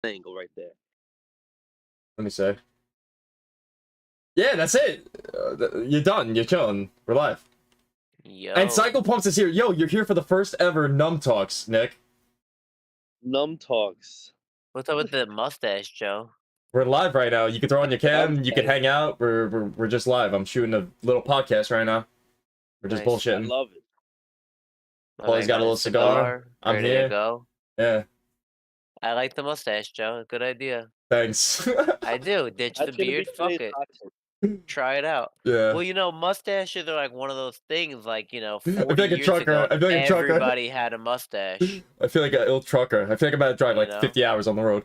angle right there. Let me say. Yeah, that's it. You're done. You're chilling. We're live. Yo. And Cycle Pumps is here. Yo, you're here for the first ever Numb Talks, Nick. Numb Talks. What's up with the mustache, Joe? We're live right now. You can throw on your cam. You can hang out. We're just live. I'm shooting a little podcast right now. We're just Nice. bullshitting. I love it. Paul's got a little cigar. I'm ready here. to go. Yeah. I like the mustache, Joe. Good idea. Thanks. I do. Ditch That's the gonna be beard. Fuck today's it. hot take. Try it out. Yeah. Well, you know, mustaches are like one of those things. Like, you know, I feel 40 like a years trucker. ago, I feel like a trucker. everybody had a mustache. I feel like an ill trucker. I feel like I'm about to drive You like know? 50 hours on the road.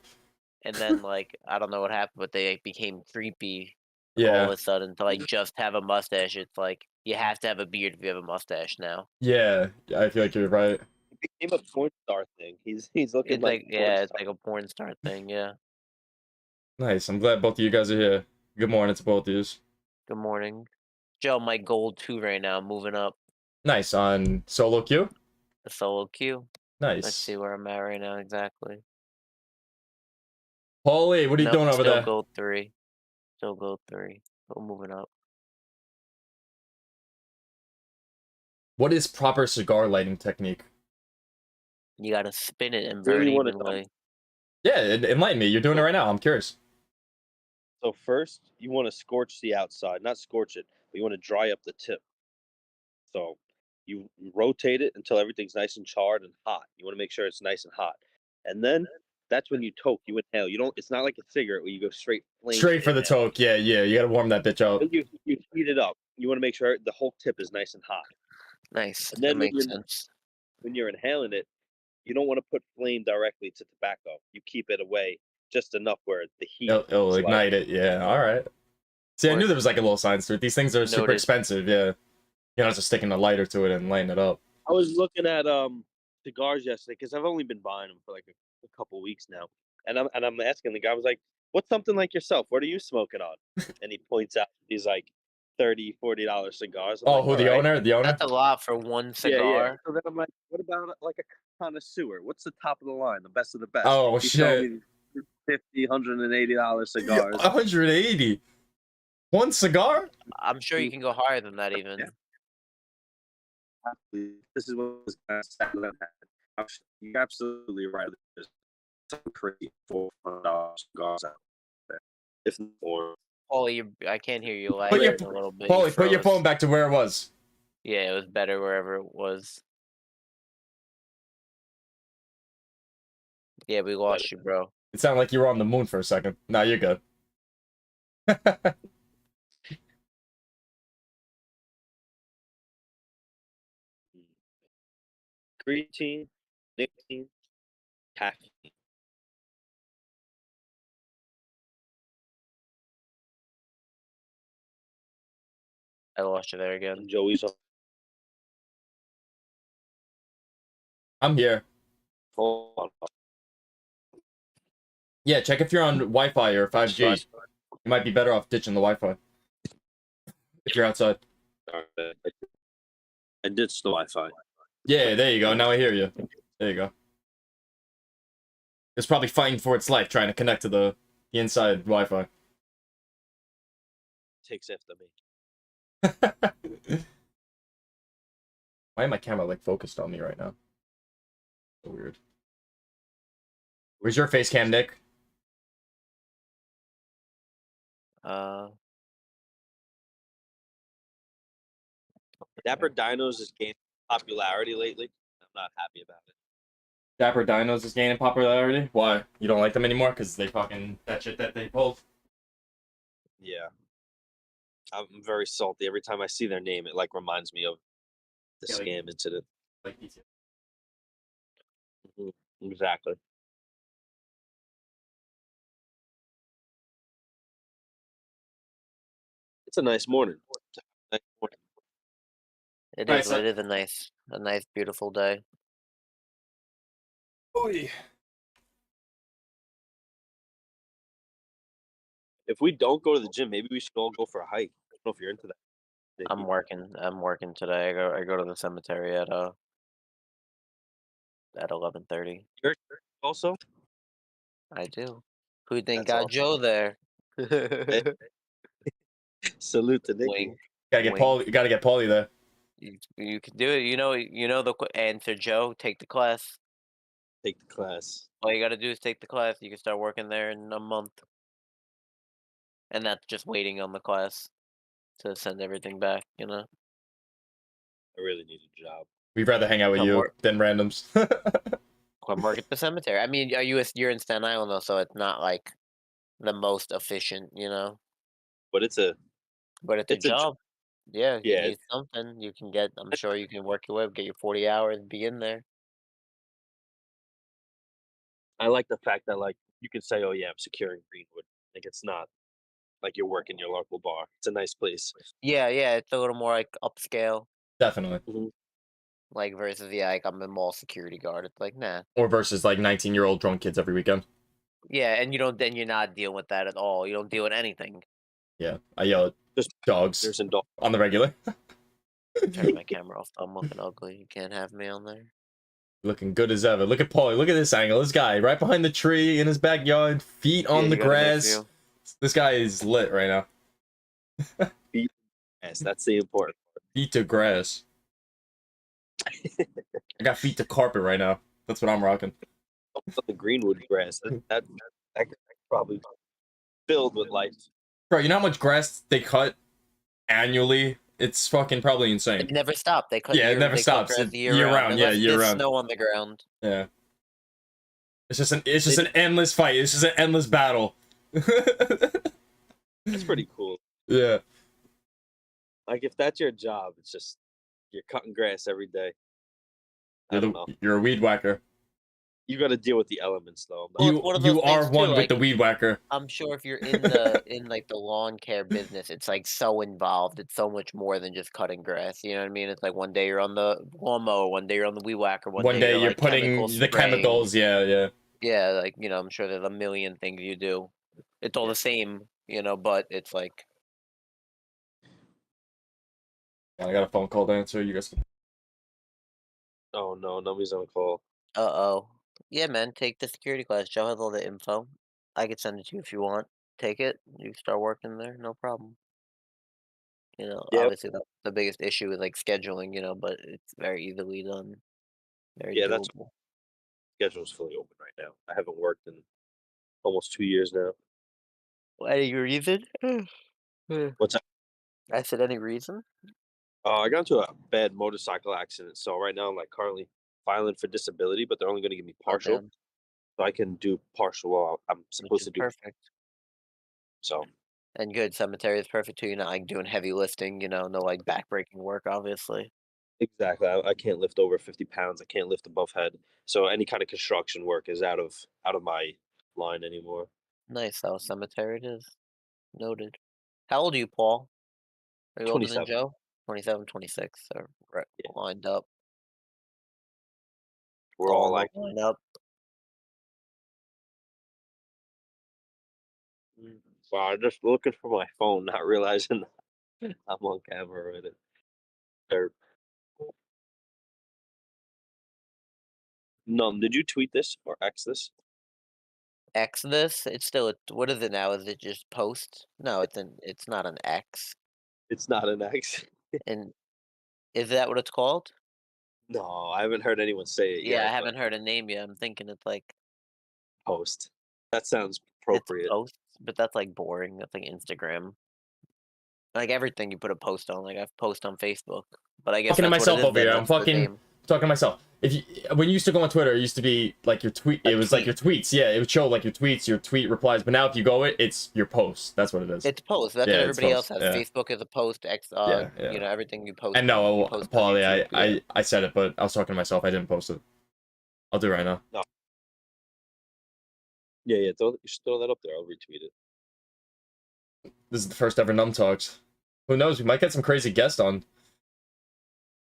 And then, like, I don't know what happened, but they became creepy all Yeah. of a sudden to like just have a mustache. It's like you have to have a beard if you have a mustache now. Yeah. I feel like you're right. It became a porn star thing. He's looking It's like like yeah, it's like a porn star thing. Yeah. Nice. I'm glad both of you guys are here. Good morning to both of you. Good morning, Joe. My gold 2 right now, moving up Nice. On solo queue? the solo queue. Nice. Let's see where I'm at right now exactly. Paulie, what are you doing over there? Still gold 3. Still gold 3. Still moving up. What is proper cigar lighting technique? You gotta spin it and Really burn wanna evenly. Yeah, enlighten me. You're doing it right now. I'm curious. So first, you want to scorch the outside, not scorch it, but you want to dry up the tip. So you rotate it until everything's nice and charred and hot. You want to make sure it's nice and hot, and then that's when you toke. You inhale. You don't. It's not like a cigarette where you go straight flame. Straight for the toke. Yeah. You gotta warm that bitch up. Then you heat it up. You want to make sure the whole tip is nice and hot. Nice. And then That makes sense. when you're inhaling it, you don't want to put flame directly to tobacco. You keep it away just enough where the heat. It'll ignite it. Yeah. All right. See, I knew there was like a little science to it. These things are super expensive. Yeah. You're not just sticking a lighter to it and lighting it up. I was looking at cigars yesterday because I've only been buying them for like a couple weeks now, and I'm asking the guy. I was like, "What's something like yourself? What are you smoking on?" And he points out these like $30-$40 cigars. I'm Oh, like, who "All the right." owner? The owner? That's a lot for one cigar. Yeah. So then I'm like, "What about like a connoisseur? What's the top of the line, the best of the best?" Oh He's telling shit! me $50, $180 cigars. 180. One cigar? I'm sure you can go higher than that even. Yeah. This is what was going to happen. You're absolutely right. There's some crazy $400 cigars out there, if more. Paulie, I can't hear you Put your, lagging a little bit. Paulie, put your phone back to where it was. Yeah, it was better wherever it was. Yeah, we lost you, bro. It sounded like you were on the moon for a second. Nah, you're good. Creatine, nicotine, caffeine. I lost you there again. And Joey's on. I'm here. Hold on. Yeah, check if you're on Wi-Fi or 5G. You might be better off ditching the Wi-Fi if you're outside. I ditched the Wi-Fi. Yeah, there you go. Now I hear you. There you go. It's probably fighting for its life trying to connect to the inside Wi-Fi. Takes after me. Why am my camera like focused on me right now? So weird. Where's your face cam, Nick? Dapper Dinos is gaining popularity lately. I'm not happy about it. Dapper Dinos is gaining popularity? Why? You don't like them anymore? Because they fucking... that shit that they pulled? Yeah. I'm very salty. Every time I see their name, it like reminds me of the scam incident. Like these. Exactly. It's a nice morning. It is a nice, beautiful day. Oy. If we don't go to the gym, maybe we should all go for a hike. I don't know if you're into that. I'm working today. I go to the cemetery at 11:30. You're also? I do. Who think That's got all. Joe there? Hey, salute to Nikki. Wink, Gotta get wink. Paul. You gotta get Paulie there. You can do it. You know the answer, Joe. Take the class. Take the class. All you gotta do is take the class. You can start working there in a month, and that's just waiting on the class to send everything back. You know, I really need a job. We'd rather hang out with come you work, than randoms. come work at the cemetery. I mean, you're in Staten Island though, so it's not like the most efficient. You know, But but it's a it's a job. Yeah, you yeah. need something. You can get. I'm sure you can work your way up, get your 40 hours, be in there. I like the fact that like you can say, "Oh yeah, I'm securing Greenwood." Like it's not like you're working your local bar. It's a nice place. Yeah, yeah, it's a little more like upscale, Definitely. Mhm. like versus yeah, like I'm a mall security guard. It's like nah. Or versus like 19-year-old drunk kids every weekend. Yeah, and you don't then you're not dealing with that at all. You don't deal with anything. Yeah, I yell at Just dogs there's indulgence. on the regular. Turn my camera off. I'm looking ugly. You can't have me on there. Looking good as ever. Look at Paulie. Look at this angle. This guy right behind the tree in his backyard, feet Yeah, on the you got a good grass. view. This guy is lit right now. Feet. Yes, that's the important. Feet to grass. I got feet to carpet right now. That's what I'm rocking. The Greenwood grass. That could probably filled with life. Bro, you know how much grass they cut annually? It's fucking probably It insane. never stopped. Yeah, it never They cut stops. grass It, year year round. round, yeah, Unless year there's round. snow on the ground. Yeah. It's just an endless fight. It's just an endless battle. That's pretty cool. Yeah. Like if that's your job, it's just you're cutting grass every day. I don't know. You're a weed whacker. You got to deal with the elements though. Well, You it's one of those you are things too, one with like the weed whacker. I'm sure if you're in like the lawn care business, it's like so involved. It's so much more than just cutting grass. You know what I mean? It's like one day you're on the lawnmower, one day you're on the weed whacker, one One day day you're you're like chemical putting the spraying. chemicals, yeah, yeah. Yeah, like I'm sure there's a million things you do. It's all the same, but it's like, I got a phone call to answer. You guys can... Oh no, nobody's on call. uh-oh. Yeah, man, take the security class. Joe has all the info. I could send it to you if you want. Take it. You can start working there, no problem. Yeah, Obviously the biggest issue is like scheduling, but it's very easily done. Very yeah, that's doable. schedule's fully open right now. I haven't worked in almost 2 years now. Any reason? What's that? I said any reason? I got into a bad motorcycle accident, so right now I'm like currently filing for disability, but they're only going to give me Oh, partial, damn. so I can do partial while I'm Which supposed is to do. perfect. So And good. Cemetery is perfect too. You're not like doing heavy lifting, no like backbreaking work, obviously. exactly, I can't lift over 50 pounds. I can't lift above head. So any kind of construction work is out of my line anymore. Nice though. Cemetery it is. Noted. How old are you, Paul? Are you older than 27. Joe? 27, 26. So right, Yeah, lined up. we're all like, Almost lined up. wow, I'm just looking for my phone, not realizing I'm on camera with it. Or, Num, did you tweet this or X this? X this. It's still what is it now? Is it just post? No, it's not an X. It's not an X. And is that what it's called? No, I haven't heard anyone say it Yeah, I yet, but haven't heard a name yet. I'm thinking it's like post. That sounds it's appropriate. posts, but that's like boring. That's like Instagram. Like everything you put a post on. Like I've post on Facebook, but I guess Talking to that's what it myself is. over Then here. I'm that's the fucking name. talking to myself. If you when you used to go on Twitter, it used to be like your tweet. A It was like your tweet. tweets. Yeah, it would show like your tweets, your tweet replies. But now if you go it's your posts. That's what it is. It's post. That's what Yeah, it's everybody else posts. has. Yeah, Facebook is a post. X, yeah, yeah. everything you post And on. You no, post on Paulie, YouTube. Yeah. I said it, but I was talking to myself. I didn't post it. I'll do it right now. No. Yeah, yeah. You should throw that up there. I'll retweet it. This is the first ever Numb Talks. Who knows? We might get some crazy guest on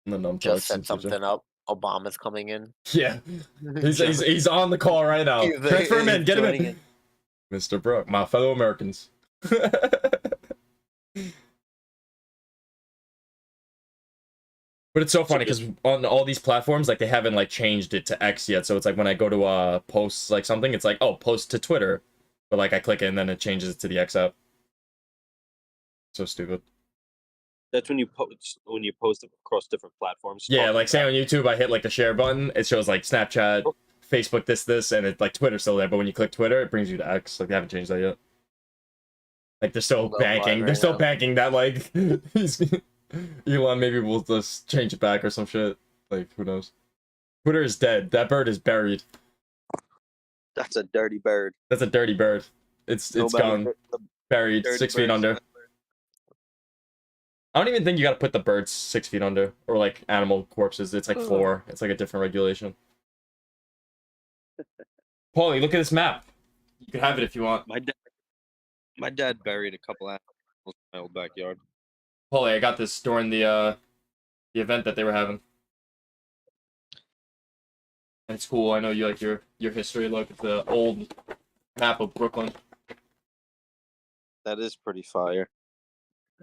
the Numb Just Talks in set the future. something up. Obama's coming in. Yeah, Joe- he's on the call right now. he's Transfer him in. he's Get him joining in, Mr. Brooke, my fellow Americans. But it's so So funny just because on all these platforms, like they haven't like changed it to X yet. So it's like when I go to post like something, it's like, oh, post to Twitter, but like I click it and then it changes it to the X app. So stupid. that's when you post across different platforms Yeah, talking like say about. on YouTube, I hit like the share button, it shows like Snapchat, Oh, Facebook, this, and it like Twitter's still there. But when you click Twitter, it brings you to X. Like they haven't changed that yet. Like they're still Pulled up live banking. They're right still now. banking that like Elon maybe will just change it back or some shit. Like who knows? Twitter is dead. That bird is buried. that's a dirty bird. That's a dirty bird. It's Nobody gone, hit the buried, dirty 6 feet birds. under. I don't even think you gotta put the birds 6 feet under or like animal corpses. It's like Ugh. 4. It's like a different regulation. Paulie, look at this map. You can have it if you want. My dad buried a couple animals in my old backyard. Paulie, I got this during the event that they were having. And it's cool. I know you like your history. Look at the old map of Brooklyn. That is pretty fire.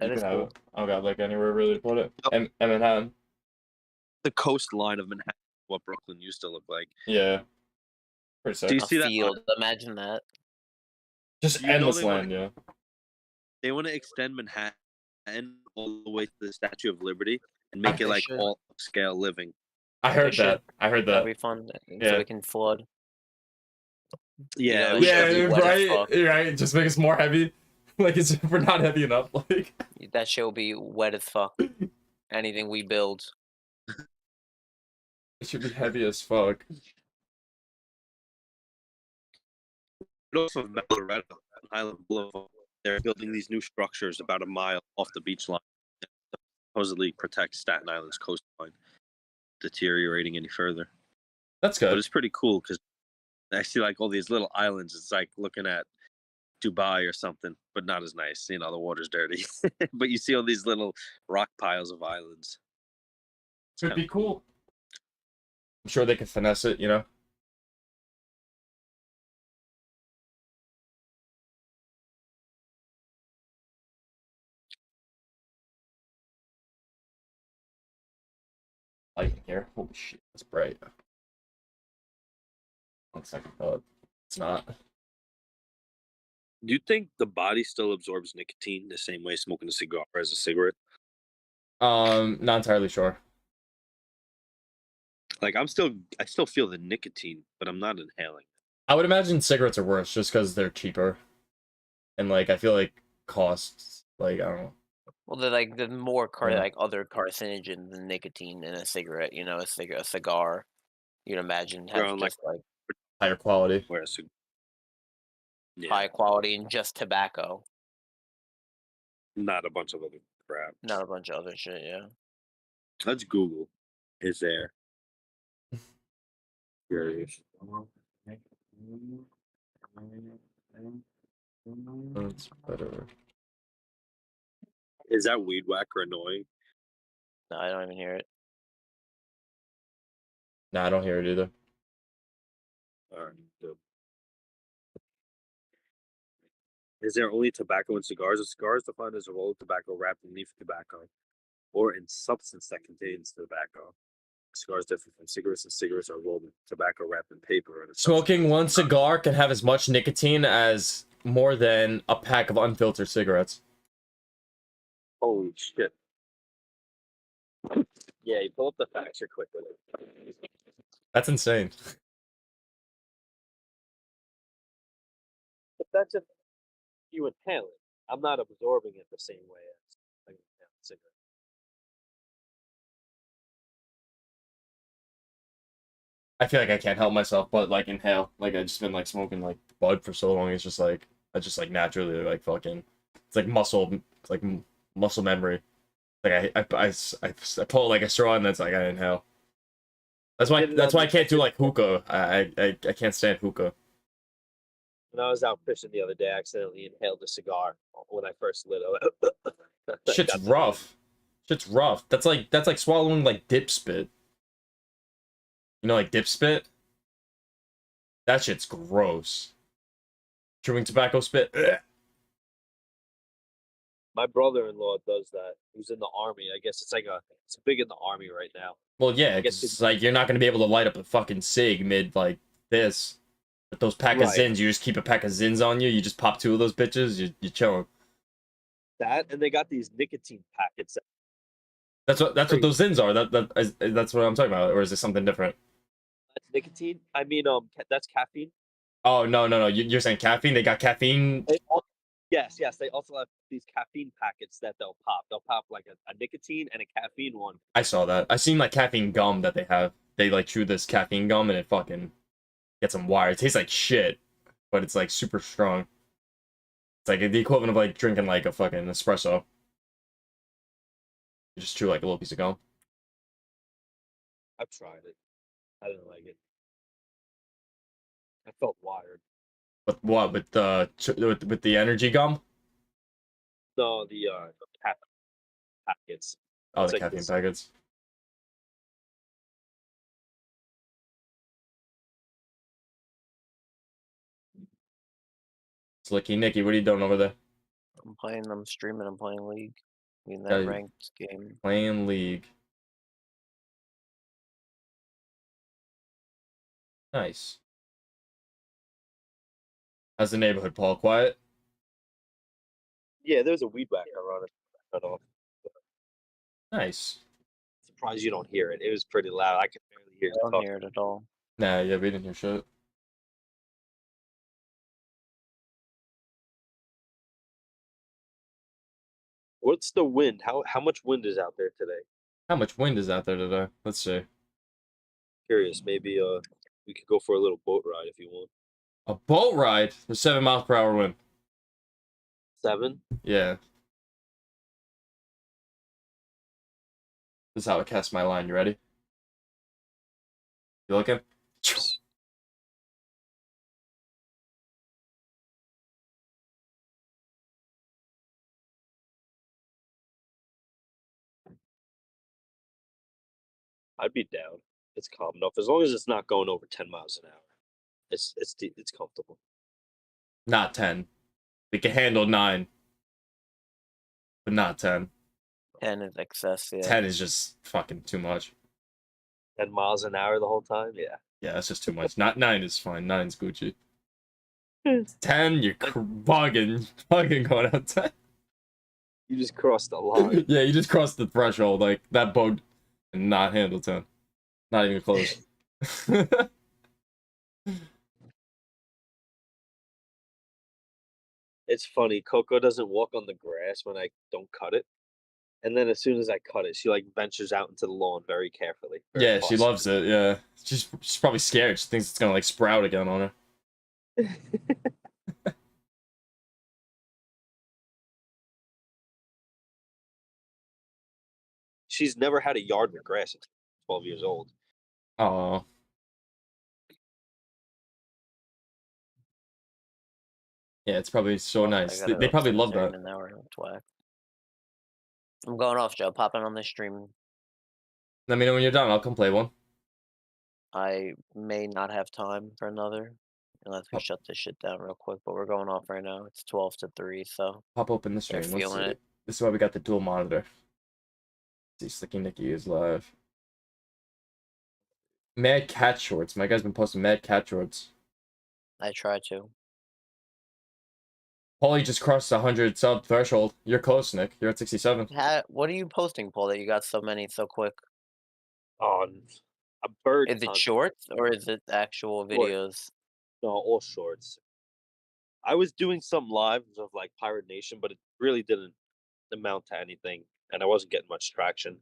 You That can is have cool. it. I don't got like anywhere really to put it. Yep. And Manhattan. The coastline of Manhattan, what Brooklyn used to look like. Yeah. Pretty Do you sick. A see that? field. Imagine that. Just Do you know endless they wanna- land, yeah. They want to extend Manhattan all the way to the Statue of Liberty and make They it like should. all upscale living. I They heard should. that. I heard That'd that. be fun. Yeah. So we can flood. Yeah, know, we shit Yeah, would be should- wet as right. fuck. Right. Just make us more heavy. Like it's we're not heavy enough. Like That shit will be wet as fuck. Anything we build. it should be heavy as fuck. But also in Colorado, Island Boulevard, they're building these new structures about a mile off the beach line that supposedly protect Staten Island's coastline deteriorating any further. That's But good. it's pretty cool because I see like all these little islands. It's like looking at Dubai or something, but not as nice. You know, the water's dirty. But you see all these little rock piles of islands. It's Could kinda be cool. I'm sure they can finesse it, you know. Lighting here. Holy shit, that's bright. One second thought. It's not. Do you think the body still absorbs nicotine the same way smoking a cigar as a cigarette? Not entirely sure. Like I still feel the nicotine, but I'm not inhaling. I would imagine cigarettes are worse just because they're cheaper. And like I feel like costs like I don't know. Well, they're like the more Yeah. like other carcinogens than nicotine in a cigarette. You know, a cigar. You'd imagine has Around like just like Higher quality. where yeah, high quality and just tobacco, not a bunch of other crap. not a bunch of other shit. Yeah. Let's Google. Is there? Curious. That's better. Is that weed whacker annoying? No, I don't even hear it. Nah, I don't hear it either. All right. Good. Is there only tobacco in cigars? Are cigars defined as a roll of tobacco wrapped in leaf tobacco or in substance that contains tobacco? Cigars differ from cigarettes, and cigarettes are rolled in tobacco wrapped in paper. And Smoking one cigar can have as much nicotine as more than a pack of unfiltered cigarettes. Holy shit. Yeah, you pull up the facts real quick with it. That's insane. But that's if you inhale it. I'm not absorbing it the same way as I inhale a cigarette. I feel like I can't help myself but like inhale. Like I just been like smoking like bud for so long. It's just like I just like naturally like fucking. It's like muscle. It's like muscle memory. Like I pull like a straw and that's like I inhale. That's why I can't do like hookah. I can't stand hookah. When I was out fishing the other day, I accidentally inhaled a cigar when I first lit it. Shit's rough. Shit's rough. That's like swallowing like dip spit. You know, like dip spit? That shit's gross. Chewing tobacco spit. Ugh. My brother-in-law does that. Who's in the army. I guess it's big in the army right now. Well, yeah, I because guess it's like you're not gonna be able to light up a fucking cig mid like this. With those pack of right. zins, you just keep a pack of zins on you. You just pop two of those bitches. You chilling. That and they got these nicotine packets. That's what those zins are. That's what I'm talking about. Or is this something different? That's nicotine. I mean, that's caffeine. Oh no. You're saying caffeine? They got caffeine. Yes. They also have these caffeine packets that they'll pop. They'll pop like a nicotine and a caffeine one. I saw that. I seen like caffeine gum that they have. They like chew this caffeine gum and it fucking gets them wired. It tastes like shit, but it's like super strong. It's like the equivalent of like drinking like a fucking espresso. You just chew like a little piece of gum. I've tried it. I didn't like it. I felt wired. But what with the energy gum? No, the caffeine packets. Oh, It's the like caffeine this. packets. Slicky Nicky, what are you doing over there? I'm streaming, I'm playing League. In Yeah, that ranked game. playing League. Nice. How's the neighborhood, Paul? Quiet? Yeah, there's a weed whacker on it. Cut off. Nice. Surprised you don't hear it. It was pretty loud. I could barely hear I you don't talking. hear it at all. Nah, yeah, we didn't hear shit. What's the wind? How much wind is out there today? How much wind is out there today? Let's see. Curious. Maybe we could go for a little boat ride if you want. A boat ride? There's 7 miles per hour wind. 7? Yeah. This is how I cast my line. You ready? You looking? I'd be down. It's calm enough as long as it's not going over 10 miles an hour. It's comfortable. Not 10. We can handle 9. But not 10. 10 is excess, yeah. 10 is just fucking too much. 10 miles an hour the whole time. Yeah. Yeah, that's just too much. Not 9 is fine. 9's Gucci. Hmm. 10, you're bugging going out 10. You just crossed the line. Yeah, you just crossed the threshold. Like, that boat can not handle 10. Not even close. It's funny. Coco doesn't walk on the grass when I don't cut it. And then as soon as I cut it, she like ventures out into the lawn very carefully. Very Yeah, she cautiously. loves it. Yeah, she's probably scared. She thinks it's gonna like sprout again on her. She's never had a yard with grass until 12 years old. Oh, yeah, it's probably so nice. They probably love that. An hour. I'm going off, Joe. Popping on this stream. Let me know when you're done. I'll come play one. I may not have time for another unless we shut this shit down real quick. But we're going off right now. It's 12 to 3, so Pop open the stream. they're Let's feeling see. it. This is why we got the dual monitor. Let's see, Slicky Nicky is live. Mad Cat Shorts. My guy's been posting Mad Cat Shorts. I try to. Paulie just crossed the 100 sub threshold. You're close, Nick. You're at 67. What are you posting, Paul, that you got so many so quick? On a bird. Is it content. shorts or is it actual videos? No, all shorts. I was doing some lives of like Pirate Nation, but it really didn't amount to anything, and I wasn't getting much traction.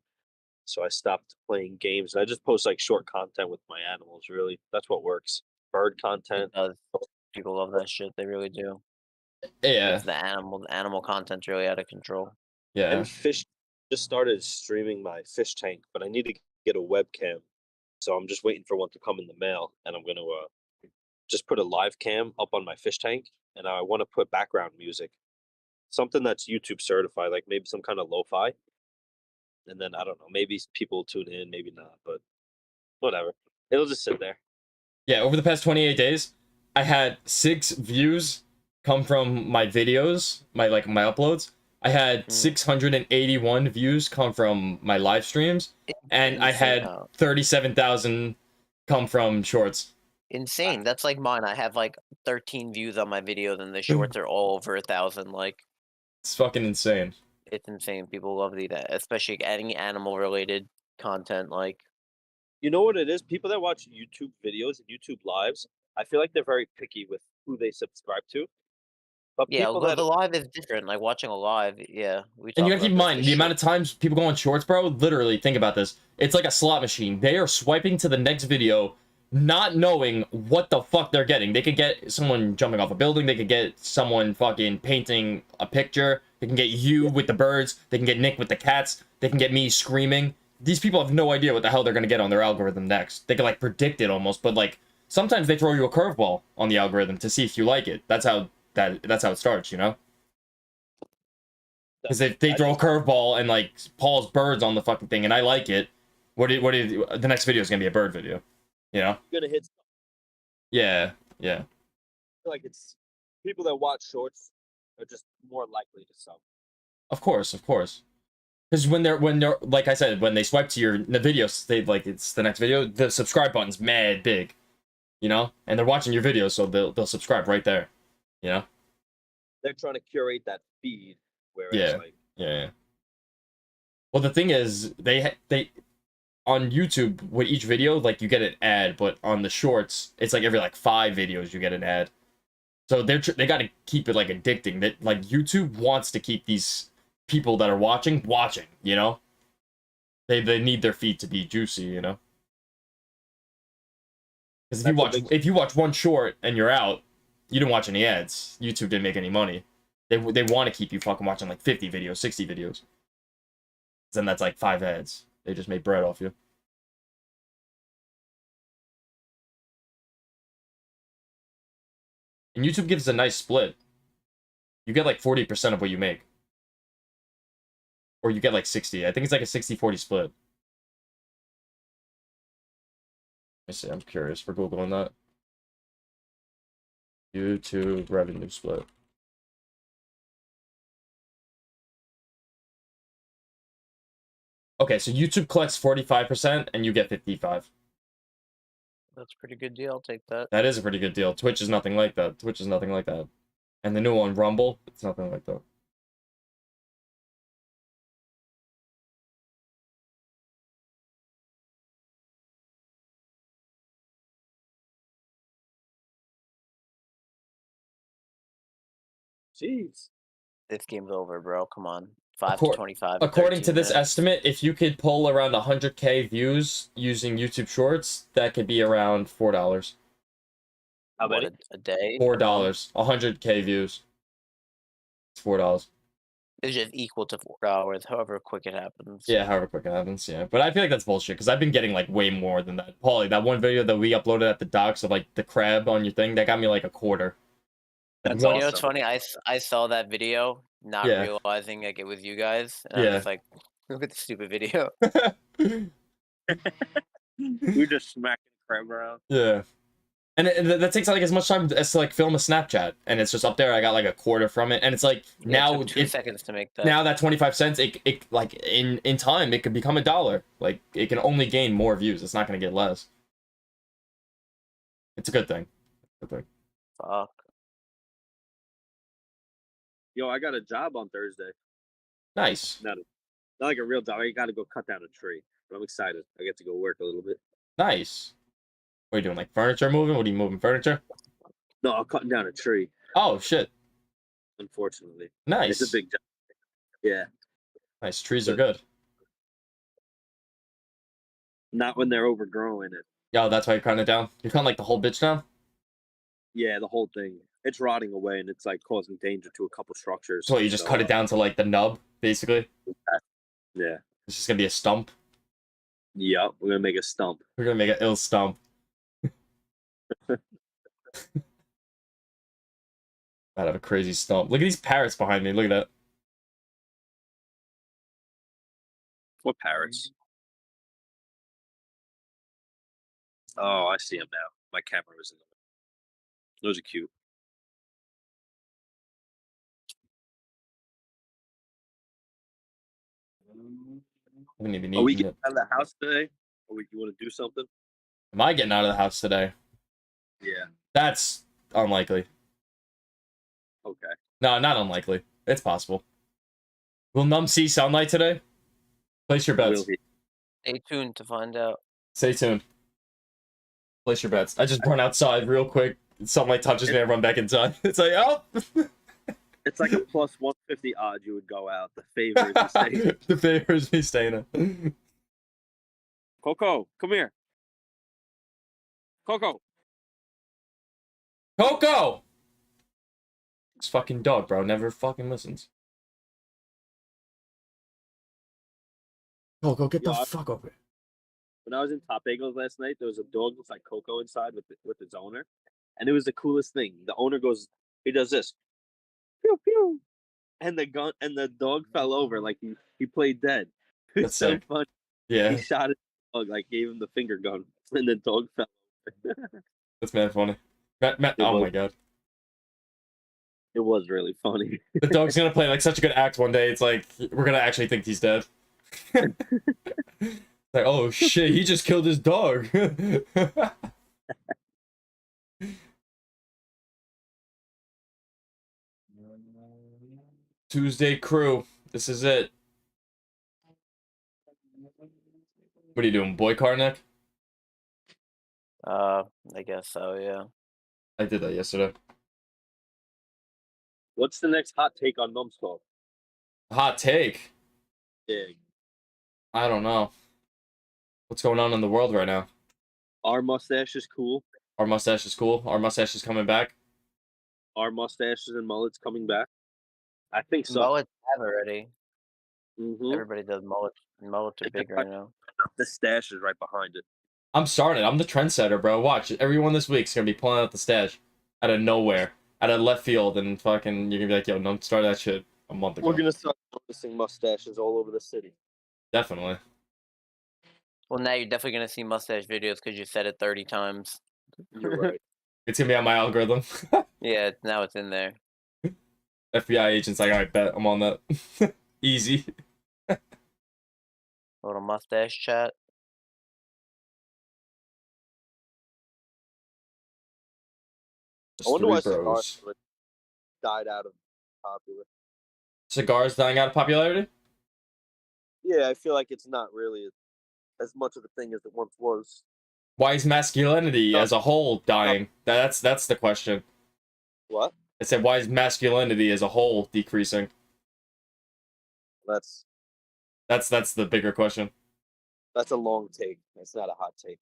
So I stopped playing games, and I just post like short content with my animals. Really, that's what works. Bird content. It does. People love that shit. They really do. Yeah. It's the animal content's really out of control. Yeah. And fish. Just started streaming my fish tank, but I need to get a webcam. So I'm just waiting for one to come in the mail, and I'm gonna just put a live cam up on my fish tank, and I want to put background music, something that's YouTube certified, like maybe some kind of lo-fi. And then I don't know, maybe people will tune in, maybe not, but whatever. It'll just sit there. Yeah, over the past 28 days, I had 6 views come from my videos, my uploads, I had Mm. 681 views come from my live streams, and I Insane. had 37,000 come from shorts. Insane. That's like mine. I have like 13 views on my videos, and the shorts are all over 1,000. Like, It's fucking insane. it's insane. People love that, especially any animal related content. Like, You know what it is? People that watch YouTube videos and YouTube lives, I feel like they're very picky with who they subscribe to. But yeah, people that the live is different. Like watching a live. Yeah, we And you talked gotta keep about in this. mind the amount of times people go on shorts, bro. Literally, think about this. It's like a slot machine. They are swiping to the next video, not knowing what the fuck they're getting. They could get someone jumping off a building. They could get someone fucking painting a picture. They can get you with the birds. They can get Nick with the cats. They can get me screaming. These people have no idea what the hell they're gonna get on their algorithm next. They can like predict it almost, but like sometimes they throw you a curveball on the algorithm to see if you like it. That's how it starts, you know? Because if they I throw a just curveball and like Paul's birds on the fucking thing and I like it, the next video is gonna be a bird video, you know? gonna hit. Yeah, yeah. I feel like it's people that watch shorts are just more likely to sub. Of course, of course. Because when they're like I said, when they swipe to the videos, they like it's the next video. The subscribe button's mad big, you know, and they're watching your videos, so they'll subscribe right there, you know. They're trying to curate that feed where it's Yeah, like yeah. Yeah. Well, the thing is, they on YouTube with each video, like you get an ad, but on the shorts, it's like every like 5 videos you get an ad. So they got to keep it like addicting. That like YouTube wants to keep these people that are watching. You know, they need their feed to be juicy. You know, because that's a big if you watch one short and you're out, you didn't watch any ads. YouTube didn't make any money. They want to keep you fucking watching like 50 videos, 60 videos. Then that's like 5 ads. They just made bread off you. And YouTube gives a nice split. You get like 40% of what you make. Or you get like 60. I think it's like a 60-40 split. Let me see, I'm curious for Googling that. YouTube revenue split. Okay, so YouTube collects 45% and you get 55. that's a pretty good deal. I'll take that. That is a pretty good deal. Twitch is nothing like that. Twitch is nothing like that. And the new one, Rumble, it's nothing like that. jeez. This game's over, bro. Come on. 5 to Accor- 25 in According to 13 this minutes. estimate, if you could pull around 100K views using YouTube Shorts, that could be around $4. How What, many? a day? A month? $4. 100K views. It's $4. It's just equal to 4 hours, however quick it happens. Yeah, however quick it happens, yeah. But I feel like that's bullshit, because I've been getting, like, way more than that. Paulie, that one video that we uploaded at the docks of, like, the crab on your thing, that got me, like, a quarter. Like, That's You one, know what's awesome. funny? I saw that video, not yeah, realizing like it was you guys, and I'm yeah. just like, look at the stupid video. We're just smacking crab around. Yeah. And that takes, like, as much time as to, like, film a Snapchat. And it's just up there, I got, like, a quarter from it. And it's, like, Yeah, it now, took 2 seconds to make that. now that 25 cents, it like, in time, it could become $1. Like, it can only gain more views. It's not going to get less. It's a good thing. Good thing. Fuck. Yo, I got a job on Thursday. Nice. Not like a real job. I got to go cut down a tree. But I'm excited. I get to go work a little bit. Nice. What are you doing, like, furniture moving? What are you moving, furniture? No, I'm cutting down a tree. Oh, shit. Unfortunately, Nice. it's a big job. Yeah, Nice. Trees are but good. not when they're overgrowing. It. Yo, that's why you're cutting it down? You're cutting, like, the whole bitch down? Yeah, the whole thing. It's rotting away, and it's like causing danger to a couple structures. So you just cut it down to, like, the nub, basically? Yeah. It's just gonna be a stump? Yep. We're gonna make a stump. We're gonna make an ill stump. I'd have a crazy stump. Look at these parrots behind me. Look at that. What parrots? Oh, I see them now. My camera was in them. Those are cute. I haven't even Are we eaten getting it. out of the house today? Or you want to do something? Am I getting out of the house today? Yeah. That's unlikely. Okay. No, not unlikely. It's possible. Will Numb see sunlight today? Place your Will bets. he? Stay tuned to find out. Stay tuned. Place your bets. I just run outside real quick. Sunlight touches me, I run back inside. It's like, oh! It's like a plus 150 odd you would go out. The favor is you stay. The favors me staying in. Coco, come here. Coco. Coco! This fucking dog, bro, never fucking listens. Coco, get the Yeah, fuck over here. when I was in Top Bagels last night, there was a dog with like Coco inside with its owner, and it was the coolest thing. The owner goes, he does this, pew pew, and the dog fell over like he played dead. It's That's so sick. funny. Yeah, He shot his dog, like gave him the finger gun, and the dog fell over. that's mad funny. Oh my god. It was really funny. The dog's gonna play like such a good act one day, it's like, we're gonna actually think he's dead. Like, oh shit, he just killed his dog. Tuesday crew, this is it. What are you doing, boy car neck? I guess so, yeah. I did that yesterday. What's the next hot take on Numb Talks? Hot take. Big. I don't know. What's going on in the world right now? Our mustache is cool. Our mustache is cool. Our mustache is coming back. Our mustaches and mullets coming back. I think so. Mullets have already. Mm-hmm. Everybody does mullets. Mullets are big right now. The stash is right behind it. I'm starting. I'm the trendsetter, bro. Watch. Everyone this week's gonna be pulling out the stash out of nowhere, out of left field, and fucking you're gonna be like, yo, don't start that shit a month ago. We're gonna start noticing mustaches all over the city. Definitely. Well, now you're definitely gonna see mustache videos because you said it 30 times. You're right. It's gonna be on my algorithm. Yeah, now it's in there. FBI agents like, alright, bet I'm on that. Easy. Little mustache chat. I Just wonder three why bros. cigars died out of popular. Cigars dying out of popularity? Yeah, I feel like it's not really as much of a thing as it once was. Why is masculinity No. as a whole dying? That's the question. What? I said, why is masculinity as a whole decreasing? That's That's the bigger question. a long take. It's not a hot take.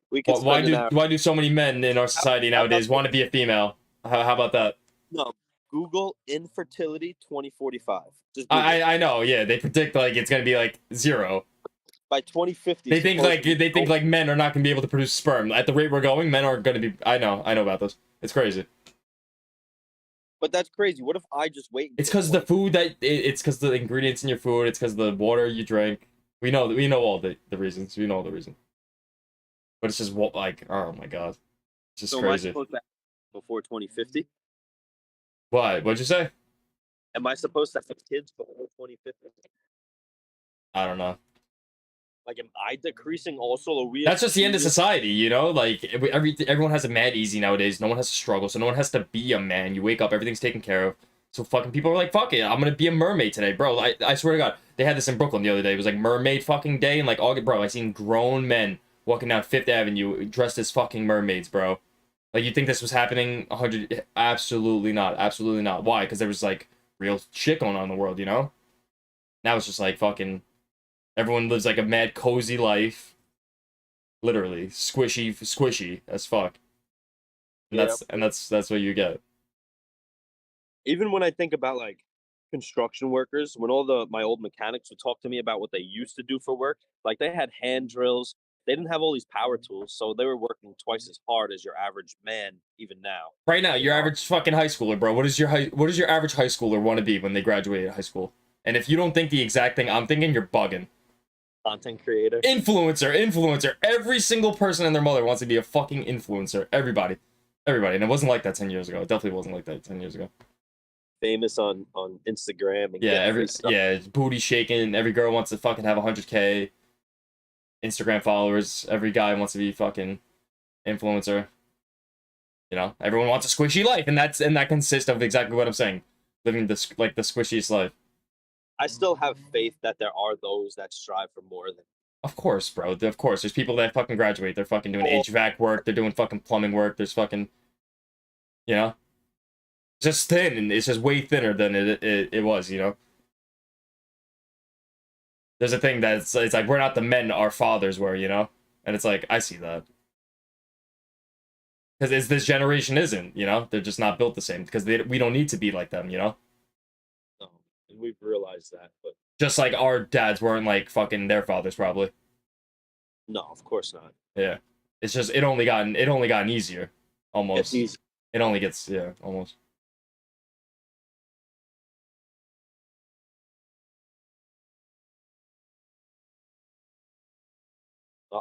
We can Why spend an hour. do so many men in our society nowadays want to be a female? How about that? No, Google infertility 2045. Just Google. I know, yeah. They predict like it's gonna be like 0. By 2050. They think like men are not gonna be able to produce sperm. At the rate we're going, men are gonna be. I know about this. It's crazy. But that's crazy. What if I just wait? It's because the food it's because the ingredients in your food. It's because the water you drink. We know all the reasons. We know all the reasons. But it's just like, oh my god, it's just So am I crazy. supposed to have before 2050? Why? What'd you say? Am I supposed to have kids before 2050? I don't know. Like, am I decreasing also? Are we? That's just the end of society, you know? Like, everyone has it mad easy nowadays. No one has to struggle, so no one has to be a man. You wake up, everything's taken care of. So fucking people are like, fuck it, I'm gonna be a mermaid today, bro. I swear to God, they had this in Brooklyn the other day. It was like mermaid fucking day, and like, bro, I seen grown men walking down Fifth Avenue dressed as fucking mermaids, bro. Like, you think this was happening 100? Absolutely not. Absolutely not. Why? Because there was like real shit going on in the world, you know? Now it's just like fucking. Everyone lives like a mad cozy life. Literally. Squishy as fuck. And that's what you get. Even when I think about like construction workers, when my old mechanics would talk to me about what they used to do for work, like they had hand drills. They didn't have all these power tools, so they were working twice as hard as your average man even now. Right now, your average fucking high schooler, bro. What does your average high schooler want to be when they graduate high school? And if you don't think the exact thing I'm thinking, you're bugging. Content creator. Influencer. Every single person and their mother wants to be a fucking influencer. Everybody. And it wasn't like that 10 years ago. It definitely wasn't like that 10 years ago. famous on Instagram and Yeah, get free stuff. it's booty shaking. Every girl wants to fucking have 100K Instagram followers. Every guy wants to be fucking influencer. You know, everyone wants a squishy life, and that consists of exactly what I'm saying, living the squishiest life. I still have faith that there are those that strive for more than. Of course, bro. Of course, there's people that fucking graduate. They're fucking doing Oh, HVAC work. They're doing fucking plumbing work. There's fucking, you know, just thin, and it's just way thinner than it was. You know, there's a thing that's it's like we're not the men our fathers were. You know, and it's like I see that. Because this generation isn't, you know, they're just not built the same. Because we don't need to be like them, you know. no, and we've realized that, but Just like our dads weren't like fucking their fathers, probably. no, of course not. Yeah, it's just it only gotten easier, almost. It's easy. It only gets almost.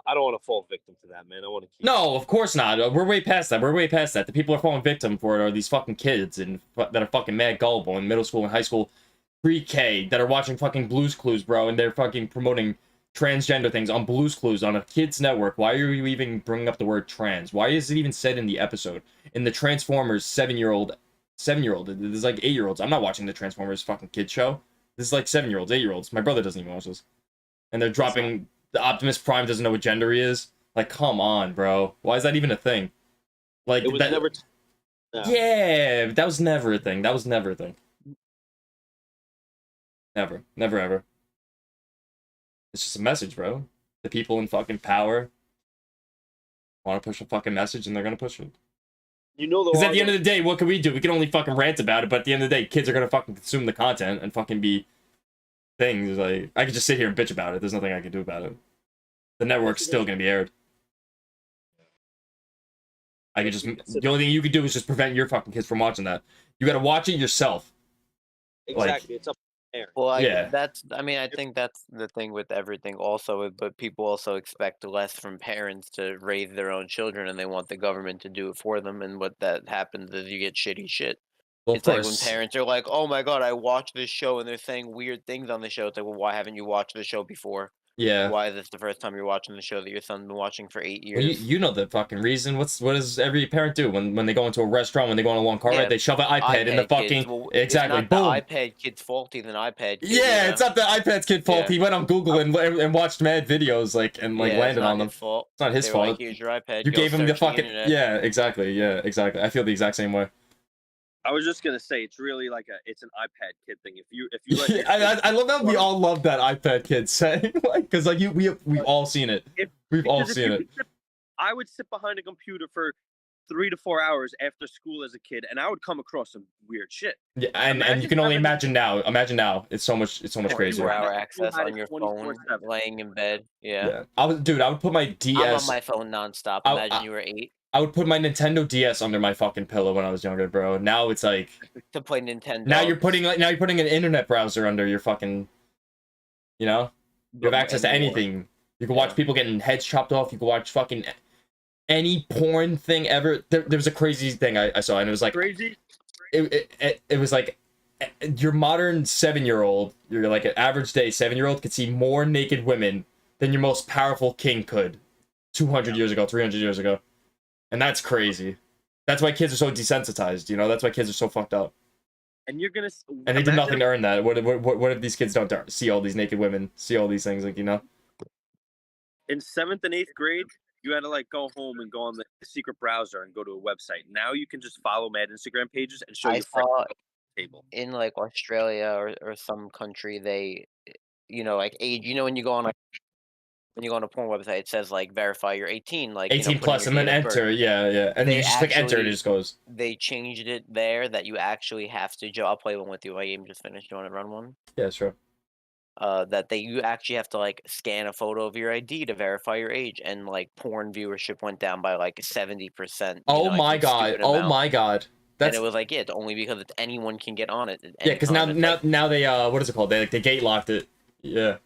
I don't want to fall victim to that, man. I want to keep. No, of course not. We're way past that. We're way past that. The people are falling victim for it are these fucking kids and that are fucking mad gullible in middle school and high school, pre-K that are watching fucking Blue's Clues, bro, and they're fucking promoting transgender things on Blue's Clues on a kids network. Why are you even bringing up the word trans? Why is it even said in the episode? In the Transformers 7-year-old, there's like 8-year-olds. I'm not watching the Transformers fucking kid show. This is like 7-year-olds, 8-year-olds. My brother doesn't even watch this. And they're dropping the Optimus Prime doesn't know what gender he is. Like, come on, bro. Why is that even a thing? Like, It was that, never. No. yeah, that was never a thing. That was never a thing. Never, never, ever. It's just a message, bro. The people in fucking power want to push a fucking message, and they're gonna push it. You know, Because at the end of the day, what can we do? We can only fucking rant about it, but at the end of the day, kids are gonna fucking consume the content and fucking be things. Like, I could just sit here and bitch about it. There's nothing I can do about it. The network's still gonna be aired. I could just the only thing you could do is just prevent your fucking kids from watching that. You gotta watch it yourself. exactly. It's up there. Well, Yeah. I think that's the thing with everything also, but people also expect less from parents to raise their own children, and they want the government to do it for them, and what that happens is you get shitty shit. Well, of It's like when course. parents are like, "Oh my god, I watched this show and they're saying weird things on the show." It's like, "Well, why haven't you watched the show before? Yeah. Why is this the first time you're watching the show that your son's been watching for 8 Well, years?" you know the fucking reason. What does every parent do when they go into a restaurant, when they go on a long car Yeah, ride, they shove an iPad in the iPad fucking kids. Well, exactly. it's not Boom. the iPad kid's fault. He's an iPad kid. Yeah, it's not the iPad's kid fault. Yeah. He went on Google and watched mad videos and Yeah, it's landed not on them. his fault. It's not his They were fault. like, "Here's your iPad. You go gave him the search fucking internet." yeah, exactly. Yeah, exactly. I feel the exact same way. I was just gonna say it's really like it's an iPad kid thing. If you let your I love that we all love that iPad kid saying like because like we've all seen it. We've all seen it. I would sit behind a computer for 3 to 4 hours after school as a kid, and I would come across some weird shit. Yeah, and you can only imagine now. Imagine now. It's so much crazier. 24-hour access on your phone, 24/7. laying in bed. Yeah. I would put my DS. I'm on my phone nonstop. Imagine you were 8 I would put my Nintendo DS under my fucking pillow when I was younger, bro. Now it's like to play Nintendo. now you're putting an internet browser under your fucking, you know, you have access to anything. You can watch people getting heads chopped off. You can watch fucking any porn thing ever. There was a crazy thing I saw, and it was like Crazy. It was like your modern 7-year-old, your like an average day 7-year-old could see more naked women than your most powerful king could 200 years ago, 300 years ago. And that's crazy. That's why kids are so desensitized, you know? That's why kids are so fucked up. And you're gonna. And they did nothing to earn that. What if these kids don't see all these naked women, see all these things, like, you know? In 7th and 8th grade, you had to like go home and go on the secret browser and go to a website. Now you can just follow mad Instagram pages and show I your friends saw table. in like Australia or some country they, like age. When you go on a porn website, it says like verify you're 18, like 18 put in plus, your and then date of birth. enter. Yeah. And They you just click enter and it just goes. They changed it there that you actually have to. Joe, I'll play one with you. My game just finished. You want to run one? Yeah, sure. That you actually have to like scan a photo of your ID to verify your age, and like porn viewership went down by like 70%. Oh my god. Oh my god. And it was like, yeah, it's only because anyone can get on it. Yeah, because now they what is it called? They gate locked it. Yeah.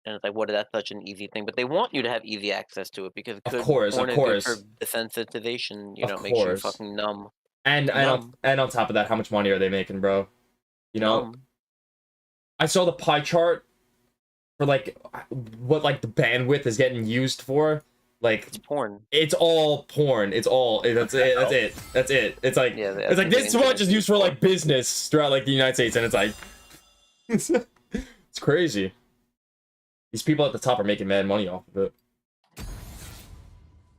And it's like, that's such an easy thing, but they want you to have easy access to it because Of course. porn is good for desensitization. It makes you fucking numb. Numb. and on top of that, how much money are they making, bro? You know, Numb. I saw the pie chart for like what like the bandwidth is getting used for. Like It's porn. it's all porn. It's all that's it. That's it. That's it. It's like Yeah, it's like this everything much is used for like business throughout like the United States, and it's like it's crazy. These people at the top are making mad money off of it.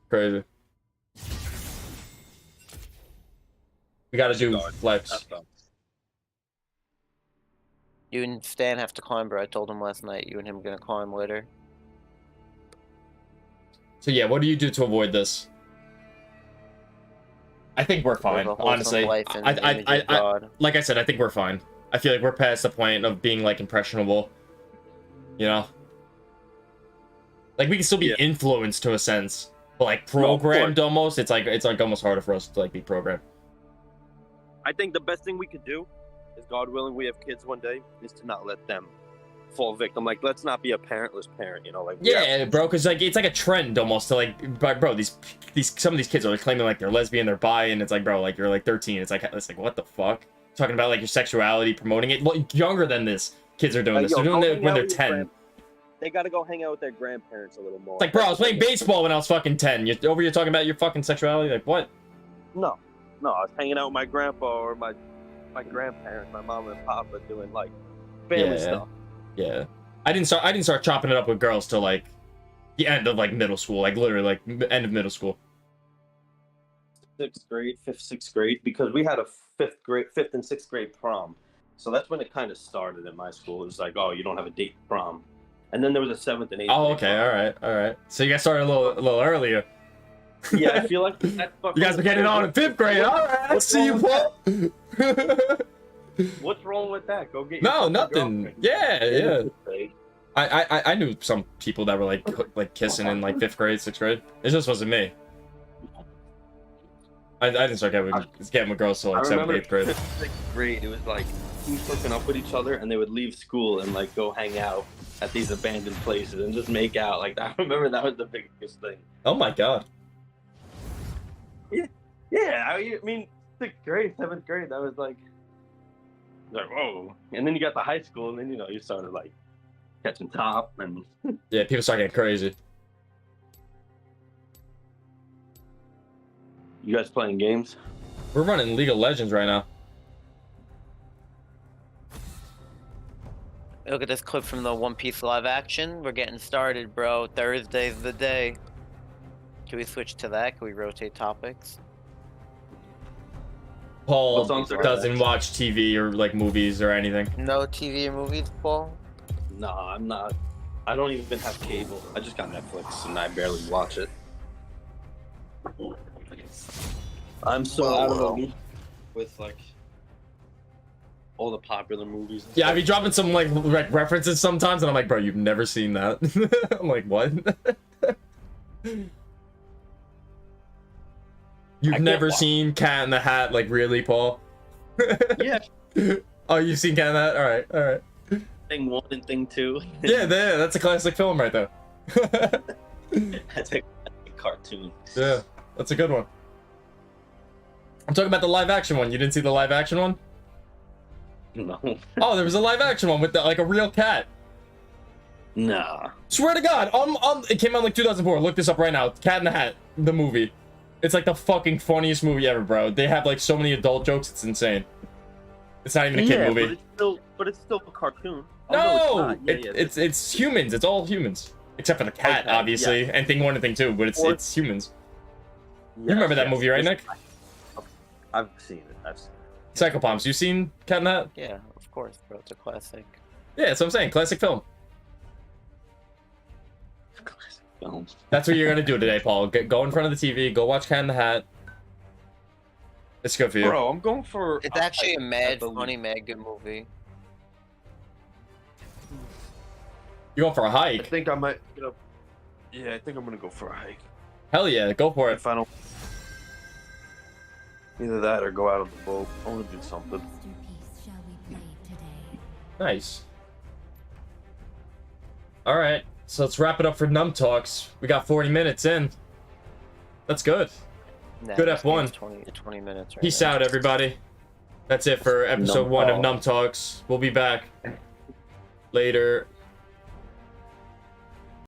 Crazy. We gotta do flex. You and Stan have to climb, bro. I told him last night. You and him gonna climb later. So yeah, what do you do to avoid this? I think we're fine, Live a wholesome honestly. life in the image of God. Like I said, I think we're fine. I feel like we're past the point of being like impressionable. You know? Like we can still be influenced to a sense. But like programmed almost, it's like almost harder for us to like be programmed. I think the best thing we could do is, God willing, we have kids one day, is to not let them fall victim. Like, let's not be a parentless parent, you know? Like, yeah, bro, because like it's like a trend almost to like, bro, these some of these kids are like claiming like they're lesbian, they're bi, and it's like, bro, like you're like 13. It's like what the fuck? Talking about like your sexuality, promoting it. Well, younger than this, kids are doing this. They're doing it when they're 10. They gotta go hang out with their grandparents a little more. It's like, bro, I was playing baseball when I was fucking 10. You're over here talking about your fucking sexuality? Like, what? No, I was hanging out with my grandpa or my grandparents, my mom and papa, doing like family stuff. Yeah. I didn't start chopping it up with girls till like the end of like middle school, like literally like end of middle school. 6th grade, 5th, 6th grade, because we had a 5th and 6th grade prom. So that's when it kind of started in my school. It was like, oh, you don't have a date for prom. And then there was a 7th and 8th. Oh, okay, all right. So you guys started a little earlier. Yeah, I feel like that you guys were getting on in 5th grade. All right, I see you, Paul. What's wrong with that? Go get nothing. Yeah. I knew some people that were like kissing in like 5th grade, 6th grade. It just wasn't me. I didn't start getting with girls till like 7th, 8th grade. 6th grade, it was like teams hooking up with each other, and they would leave school and like go hang out at these abandoned places and just make out. Like I remember that was the biggest thing. Oh my god. Yeah. I mean, 6th grade, 7th grade, that was like whoa. And then you got to high school, and then you started like catching top, and yeah, people start getting crazy. You guys playing games? We're running League of Legends right now. Look at this clip from the One Piece live action. We're getting started, bro. Thursday's the day. Can we switch to that? Can we rotate topics? Paul doesn't watch TV or like movies or anything. No TV or movies, Paul? No, I'm not. I don't even have cable. I just got Netflix, and I barely watch it. I'm so out of the loop with like all the popular movies. Yeah, I be dropping some like references sometimes, and I'm like, bro, you've never seen that. I'm like, what? You've never seen Cat in the Hat, like really, Paul? Yeah. Oh, you've seen Cat in the Hat? All right. Thing 1 and Thing 2. Yeah, that's a classic film right there. That's a cartoon. Yeah, that's a good one. I'm talking about the live action one. You didn't see the live action one? No. Oh, there was a live action one with like a real cat. Nah. Swear to God, it came out like 2004. Look this up right now. Cat in the Hat, the movie. It's like the fucking funniest movie ever, bro. They have like so many adult jokes. It's insane. It's not even a kid movie. But it's still a cartoon. No, it's humans. It's all humans, except for the cat, obviously, and Thing 1 and Thing 2. But it's humans. You remember that movie, right, Nick? I've seen it. Psychopomps. You seen Cat in the Hat? Yeah, of course, bro. It's a classic. Yeah, that's what I'm saying. Classic film. Classic film. That's what you're gonna do today, Paul. Go in front of the TV. Go watch Cat in the Hat. It's good for you. Bro, I'm going for... It's actually a mad funny, mad good movie. You're going for a hike? I think I might... Yeah, I think I'm gonna go for a hike. Hell yeah, go for it. If I don't... Either that or go out on the boat. I want to do something. Nice. Alright, so let's wrap it up for Numb Talks. We got 40 minutes in. That's good. Nah, Good this game's F1. 20 minutes right Peace now. out, everybody. That's it for episode Numb 1 of Talks. Numb Talks. We'll be back later.